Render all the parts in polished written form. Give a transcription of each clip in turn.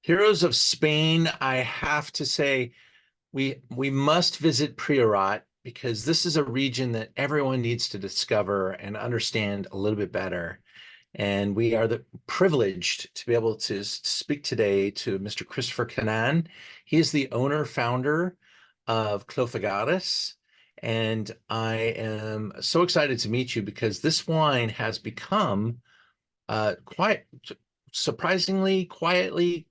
Heroes of Spain, I have to say we must visit Priorat because this is a region that everyone needs to discover and understand a little bit better. And we are privileged to be able to speak today to Mr. Christopher Cannan. He is the owner, founder of Clos Figueras. And I am so excited to meet you because this wine has become quite surprisingly quietly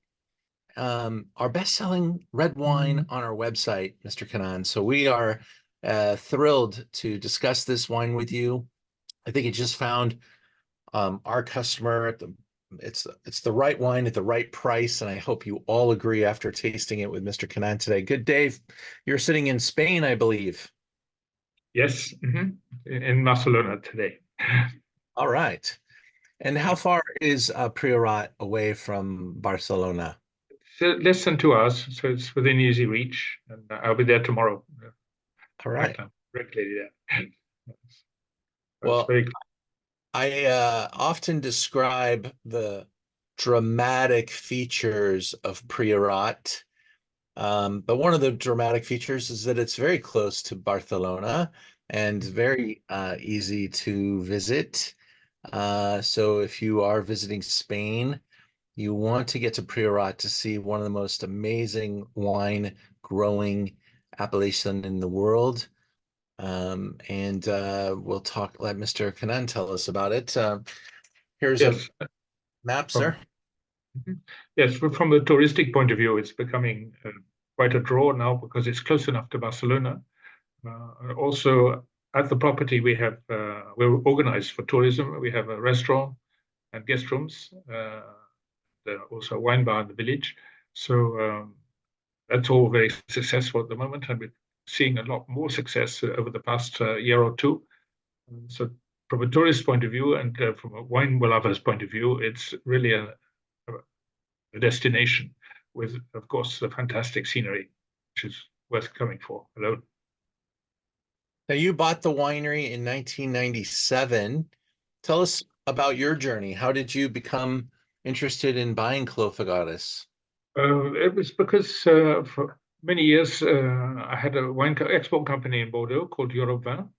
our best-selling red wine on our website, Mr. Cannan. So we are thrilled to discuss this wine with you. I think it just found our customer at it's the right wine at the right price, and I hope you all agree after tasting it with Mr. Cannan today. Good day. You're sitting in Spain, I believe. Yes, in Barcelona today. All right. And how far is Priorat away from Barcelona? It's less than 2 hours, so it's within easy reach, and I'll be there tomorrow. All In right. fact, I'm directly there. That's Well, very I often describe the dramatic features of Priorat, but one of the dramatic features is that it's very close to Barcelona and very easy to visit. So if you are visiting Spain, you want to get to Priorat to see one of the most amazing wine growing appellation in the world. And we'll let Mr. Cannan tell us about it. Here's a yes. map, From sir. yes, from a touristic point of view, it's becoming quite a draw now because it's close enough to Barcelona. Also, at the property, we're organized for tourism. We have a restaurant and guest rooms. There's also a wine bar in the village. So that's all very successful at the moment, and we're seeing a lot more success over the past year or two. So from a tourist point of view and from a wine lover's point of view, it's really a destination with, of course, the fantastic scenery, which is worth coming for alone. Now, you bought the winery in 1997. Tell us about your journey. How did you become interested in buying Clos Figueras? It was because for many years I had a wine export company in Bordeaux called Europe Vin.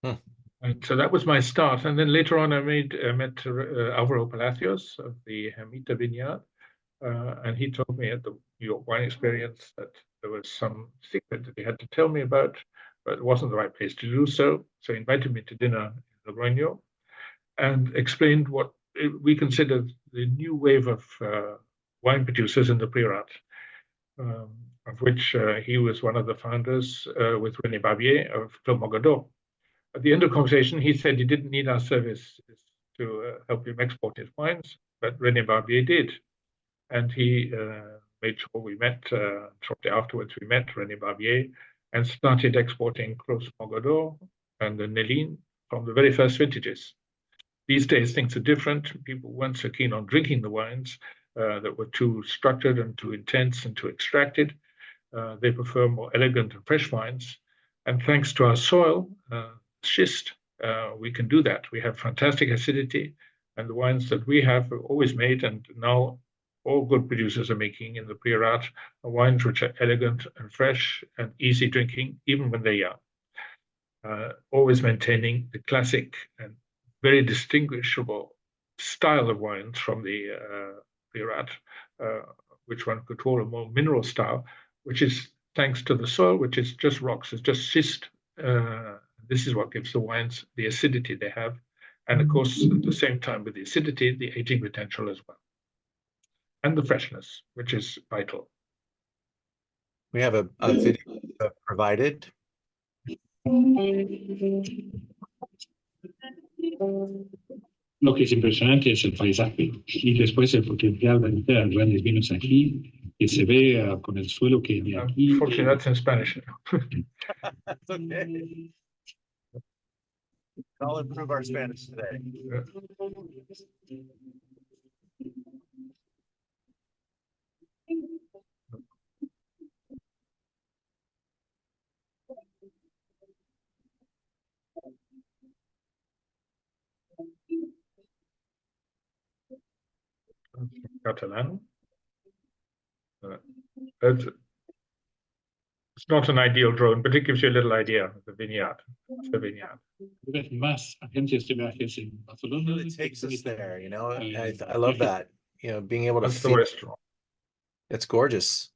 Hmm. And so that was my start. And then later on, I met Alvaro Palacios of the Hermita Vineyard. And he told me at the New York Wine Experience that there was some secret that he had to tell me about, but it wasn't the right place to do so. So he invited me to dinner in Logroño and explained what we considered the new wave of wine producers in the Priorat, of which he was one of the founders with René Barbier of Clos Mogador. At the end of the conversation, he said he didn't need our service to help him export his wines, but René Barbier did. And he made sure we met. Shortly afterwards, we met René Barbier and started exporting Clos Mogador and the Néline from the very first vintages. These days, things are different. People weren't so keen on drinking the wines that were too structured and too intense and too extracted. They prefer more elegant and fresh wines. And thanks to our soil, schist, we can do that. We have fantastic acidity, and the wines that we have are always made, and now all good producers are making in the Priorat are wines which are elegant and fresh and easy drinking, even when they're young. Always maintaining the classic and very distinguishable style of wines from the Priorat, which one could call a more mineral style, which is thanks to the soil, which is just rocks, it's just schist. This is what gives the wines the acidity they have. And of course, at the same time with the acidity, the aging potential as well. And the freshness, which is vital. We have a video provided. Lo que es impresionante es el paisaje y después el potencial de hacer grandes vinos aquí, que se ve con el suelo que de aquí. Unfortunately, that's in Spanish. That's okay. I'll improve our Spanish today. Catalan. It's not an ideal drone, but it gives you a little idea of the vineyard. It's the vineyard. Vez más agencias de viajes en Barcelona. Really takes us there, you know. I Eh, love that, you know, being able to That's the feel restaurant. it's gorgeous.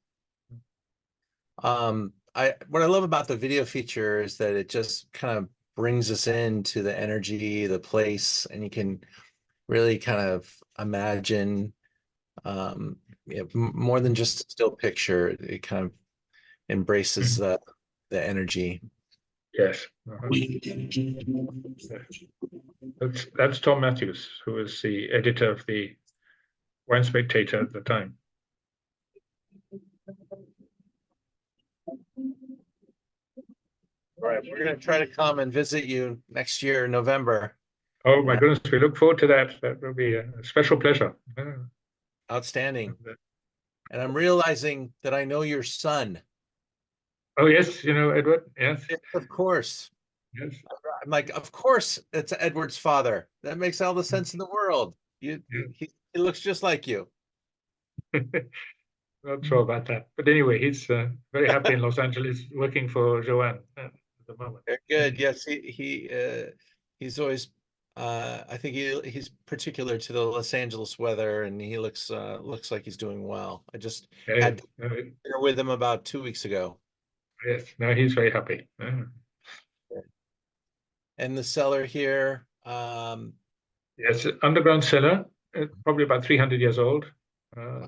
What I love about the video feature is that it just kind of brings us into the energy, the place, and you can really kind of imagine more than just a still picture. It kind of embraces the energy. Yes. That's Tom Matthews, who was the editor of the Wine Spectator at the time. All right, we're going to try to come and visit you next year in November. Oh my goodness, we look forward to that. That will be a special pleasure. Outstanding. And I'm realizing that I know your son. Oh yes, you know Edward. Yes, Yes, of course. yes. I'm like, of course, it's Edward's father. That makes all the sense in the world. He looks just like you. Not sure about that, but anyway, he's very happy in Los Angeles working for Joanne at the moment. Very good. Yes, he's always I think he's particular to the Los Angeles weather, and he looks like he's doing well. I just had dinner with him about 2 weeks ago. Yes, no, he's very happy. And the cellar here, Yes, underground cellar, probably about 300 years old.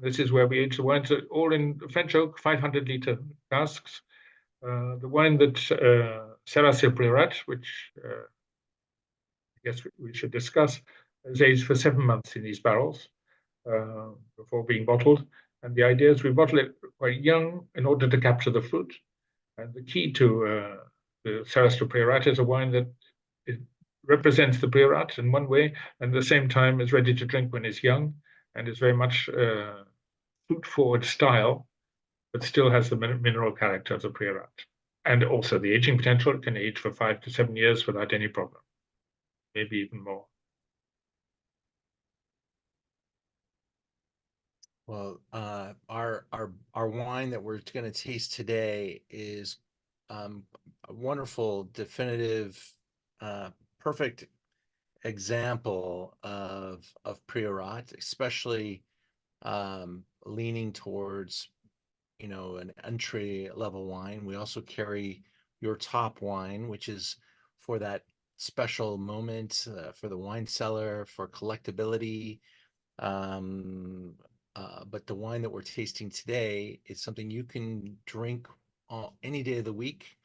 This is where we age the wines, all in French oak, 500-liter casks. The wine that Serra Sil Priorat, which I guess we should discuss, is aged for 7 months in these barrels before being bottled. And the idea is we bottle it quite young in order to capture the fruit. And the key to the Serra Sil Priorat is a wine that represents the Priorat in one way, and at the same time is ready to drink when it's young, and is very much fruit-forward style, but still has the mineral character of the Priorat. And also the aging potential. It can age for 5 to 7 years without any problem, maybe even more. well, our wine that we're going to taste today is a wonderful, definitive, perfect example of Priorat, especially leaning towards, you know, an entry level wine. We also carry your top wine, which is for that special moment, for the wine cellar, for collectability. But the wine that we're tasting today is something you can drink any day of the week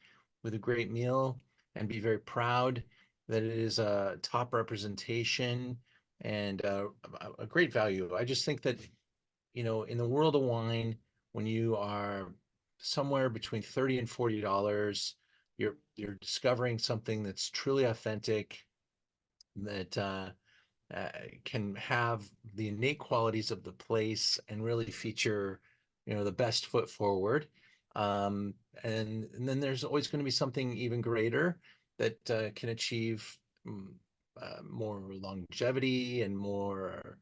with a great meal and be very proud that it is a top representation and a great value. I just think that, you know, in the world of wine, when you are somewhere between $30 and $40, you're discovering something that's truly authentic, that can have the innate qualities of the place and really feature, you know, the best foot forward. And then there's always going to be something even greater that can achieve more longevity and more.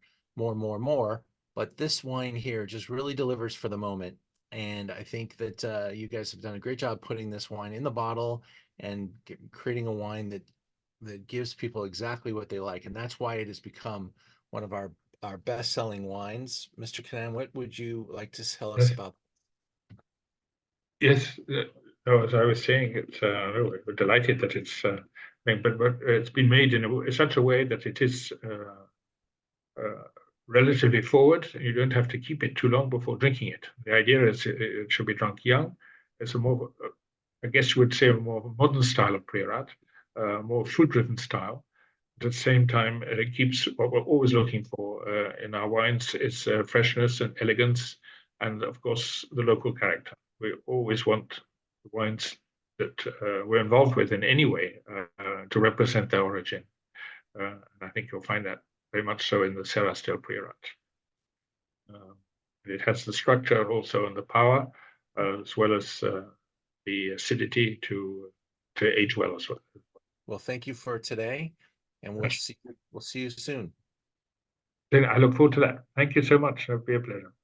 But this wine here just really delivers for the moment. And I think that you guys have done a great job putting this wine in the bottle and creating a wine that gives people exactly what they like. And that's why it has become one of our best-selling wines. Mr. Cannan, what would you like to tell us about? Yes, no, as I was saying, it's we're delighted that it's but it's been made in such a way that it is relatively forward. You don't have to keep it too long before drinking it. The idea is it should be drunk young. It's a more, I guess you would say, a more modern style of Priorat, more fruit-driven style. At the same time, it keeps what we're always looking for in our wines is freshness and elegance, and of course the local character. We always want the wines that we're involved with in any way to represent their origin. And I think you'll find that very much so in the Serra Sil Priorat. It has the structure also and the power, as well as the acidity to age well as well. Well, thank you for today, and we'll see you soon. Then I look forward to that. Thank you so much. It'll be a pleasure.